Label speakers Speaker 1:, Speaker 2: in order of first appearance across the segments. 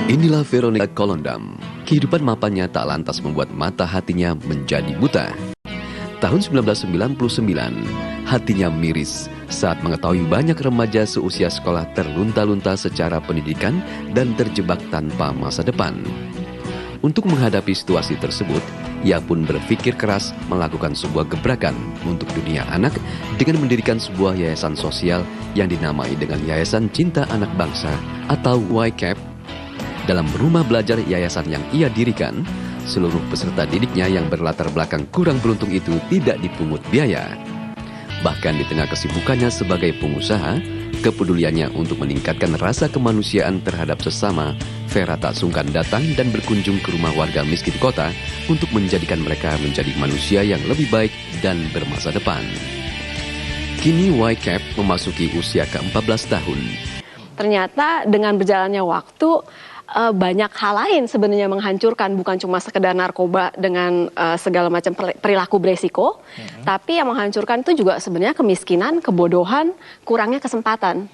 Speaker 1: Inilah Veronica Kolondam. Kehidupan mapannya tak lantas membuat mata hatinya menjadi buta. Tahun 1999, hatinya miris saat mengetahui banyak remaja seusia sekolah terlunta-lunta secara pendidikan dan terjebak tanpa masa depan. Untuk menghadapi situasi tersebut, ia pun berpikir keras melakukan sebuah gebrakan untuk dunia anak dengan mendirikan sebuah yayasan sosial yang dinamai dengan Yayasan Cinta Anak Bangsa atau YCAP. Dalam rumah belajar yayasan yang ia dirikan, seluruh peserta didiknya yang berlatar belakang kurang beruntung itu tidak dipungut biaya. Bahkan di tengah kesibukannya sebagai pengusaha, kepeduliannya untuk meningkatkan rasa kemanusiaan terhadap sesama, Vera tak sungkan datang dan berkunjung ke rumah warga miskin kota untuk menjadikan mereka menjadi manusia yang lebih baik dan bermasa depan. Kini YCAP memasuki usia ke-14 tahun.
Speaker 2: Ternyata dengan berjalannya waktu, banyak hal lain sebenarnya menghancurkan, bukan cuma sekedar narkoba dengan segala macam perilaku beresiko, tapi yang menghancurkan itu juga sebenarnya kemiskinan, kebodohan, kurangnya kesempatan.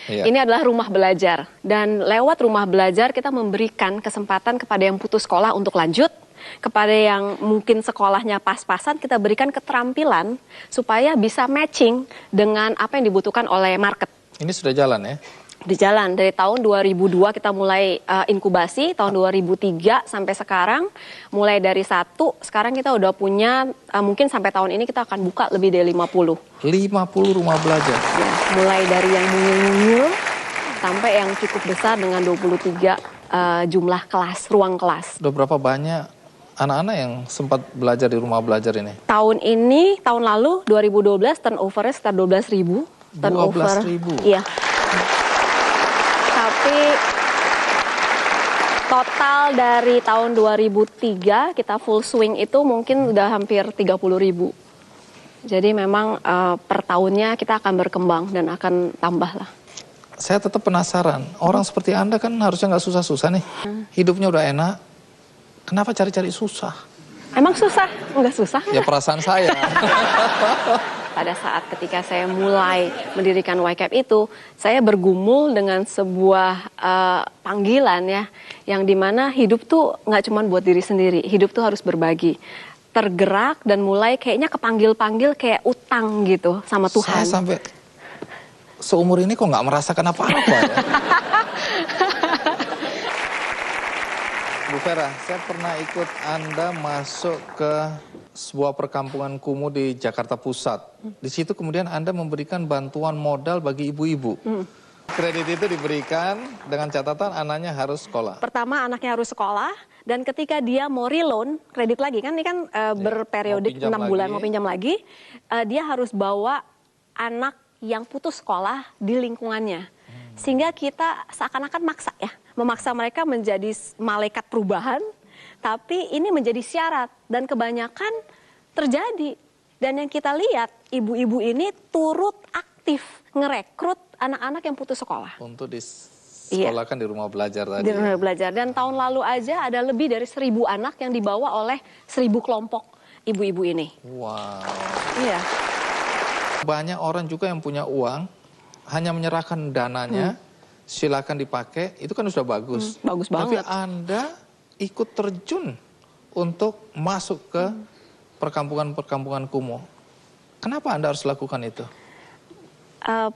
Speaker 2: Iya. Ini adalah rumah belajar, dan lewat rumah belajar kita memberikan kesempatan kepada yang putus sekolah untuk lanjut, kepada yang mungkin sekolahnya pas-pasan kita berikan keterampilan supaya bisa matching dengan apa yang dibutuhkan oleh market.
Speaker 3: Ini sudah jalan ya?
Speaker 2: Di jalan dari tahun 2002 kita mulai inkubasi, tahun 2003 sampai sekarang mulai dari 1, sekarang kita udah punya mungkin sampai tahun ini kita akan buka lebih dari 50
Speaker 3: rumah belajar
Speaker 2: ya, mulai dari yang mungil-mungil sampai yang cukup besar dengan 23 jumlah kelas, ruang kelas.
Speaker 3: Udah berapa banyak anak-anak yang sempat belajar di rumah belajar ini?
Speaker 2: Tahun lalu 2012 turnovernya sekitar 12.000
Speaker 3: 12.000?
Speaker 2: Iya. Tapi total dari tahun 2003 kita full swing itu mungkin udah hampir 30.000. Jadi memang per tahunnya kita akan berkembang dan akan tambah lah.
Speaker 3: Saya tetap penasaran, orang seperti Anda kan harusnya nggak susah-susah nih. Hidupnya udah enak, kenapa cari-cari susah?
Speaker 2: Emang susah? Enggak susah.
Speaker 3: Ya perasaan saya.
Speaker 2: Pada saat ketika saya mulai mendirikan YCAP itu, saya bergumul dengan sebuah panggilan ya, yang dimana hidup tuh nggak cuma buat diri sendiri, hidup tuh harus berbagi. Tergerak dan mulai kayaknya kepanggil-panggil kayak utang gitu sama Tuhan.
Speaker 3: Saya sampai seumur ini kok nggak merasakan apa-apa ya. Bu Vera, saya pernah ikut Anda masuk ke sebuah perkampungan kumuh di Jakarta Pusat. Di situ kemudian Anda memberikan bantuan modal bagi ibu-ibu. Kredit itu diberikan dengan catatan anaknya harus sekolah.
Speaker 2: Pertama anaknya harus sekolah, dan ketika dia mau reloan, kredit lagi kan, ini kan berperiodik 6 bulan mau pinjam lagi, dia harus bawa anak yang putus sekolah di lingkungannya. Sehingga kita seakan-akan maksa ya, memaksa mereka menjadi malaikat perubahan, tapi ini menjadi syarat dan kebanyakan terjadi. Dan yang kita lihat, ibu-ibu ini turut aktif ngerekrut anak-anak yang putus sekolah.
Speaker 3: Untuk disekolahkan di rumah belajar tadi.
Speaker 2: Di rumah belajar. Dan tahun lalu aja ada lebih dari 1.000 anak yang dibawa oleh 1.000 kelompok ibu-ibu ini.
Speaker 3: Wow.
Speaker 2: Iya.
Speaker 3: Banyak orang juga yang punya uang, hanya menyerahkan dananya, silakan dipakai, itu kan sudah bagus.
Speaker 2: Bagus banget.
Speaker 3: Tapi Anda ikut terjun untuk masuk ke perkampungan-perkampungan kumuh. Kenapa Anda harus lakukan itu?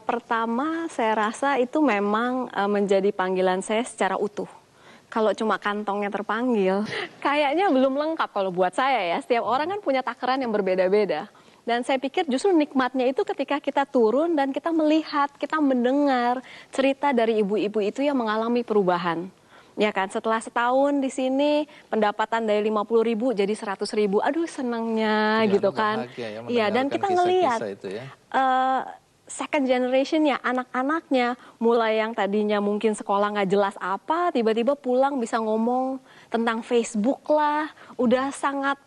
Speaker 2: Pertama, saya rasa itu memang menjadi panggilan saya secara utuh. Kalau cuma kantongnya terpanggil, kayaknya belum lengkap kalau buat saya ya. Setiap orang kan punya takaran yang berbeda-beda. Dan saya pikir justru nikmatnya itu ketika kita turun dan kita melihat, kita mendengar cerita dari ibu-ibu itu yang mengalami perubahan. Ya kan, setelah setahun di sini pendapatan dari 50.000 jadi 100.000. Aduh senangnya ya, gitu kan. Iya, dan kita ngelihat second generation-nya, anak-anaknya, mulai yang tadinya mungkin sekolah nggak jelas apa, tiba-tiba pulang bisa ngomong tentang Facebook lah, udah sangat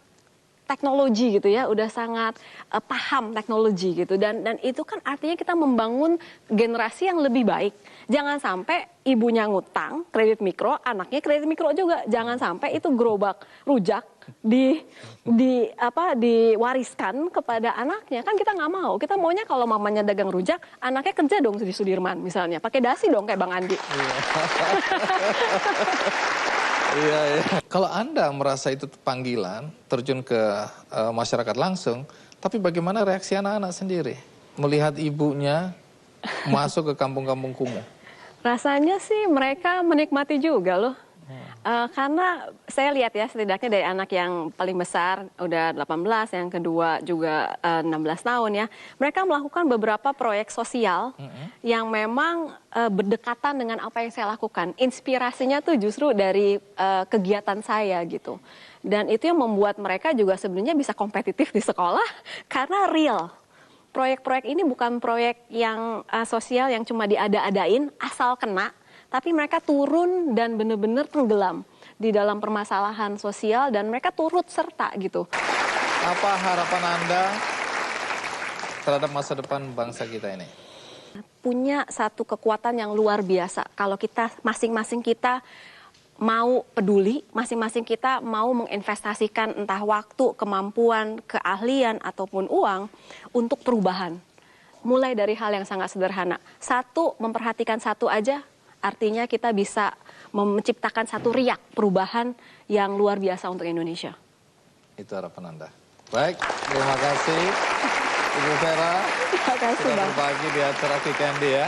Speaker 2: teknologi gitu ya, udah sangat paham teknologi gitu, dan itu kan artinya kita membangun generasi yang lebih baik. Jangan sampai ibunya ngutang kredit mikro, anaknya kredit mikro juga. Jangan sampai itu gerobak rujak diwariskan kepada anaknya, kan kita nggak mau. Kita maunya kalau mamanya dagang rujak, anaknya kerja dong di Sudirman misalnya, pakai dasi dong kayak Bang Andi.
Speaker 3: Iya, iya. Kalau Anda merasa itu panggilan, terjun ke masyarakat langsung, tapi bagaimana reaksi anak-anak sendiri melihat ibunya masuk ke kampung-kampung kumuh?
Speaker 2: Rasanya sih mereka menikmati juga loh. Karena saya lihat ya, setidaknya dari anak yang paling besar udah 18, yang kedua juga 16 tahun ya. Mereka melakukan beberapa proyek sosial yang memang berdekatan dengan apa yang saya lakukan. Inspirasinya tuh justru dari kegiatan saya gitu. Dan itu yang membuat mereka juga sebenarnya bisa kompetitif di sekolah karena real. Proyek-proyek ini bukan proyek yang sosial yang cuma diada-adain asal kena, tapi mereka turun dan benar-benar tenggelam di dalam permasalahan sosial dan mereka turut serta gitu.
Speaker 3: Apa harapan Anda terhadap masa depan bangsa kita ini?
Speaker 2: Punya satu kekuatan yang luar biasa. Kalau kita masing-masing kita mau peduli, masing-masing kita mau menginvestasikan entah waktu, kemampuan, keahlian, ataupun uang untuk perubahan. Mulai dari hal yang sangat sederhana. Satu, memperhatikan satu aja, artinya kita bisa menciptakan satu riak perubahan yang luar biasa untuk Indonesia.
Speaker 3: Itu harapan Anda. Baik, terima kasih Ibu Vera.
Speaker 2: Terima kasih,
Speaker 3: Sudah
Speaker 2: Bang.
Speaker 3: berbagi di acara Weekend ya.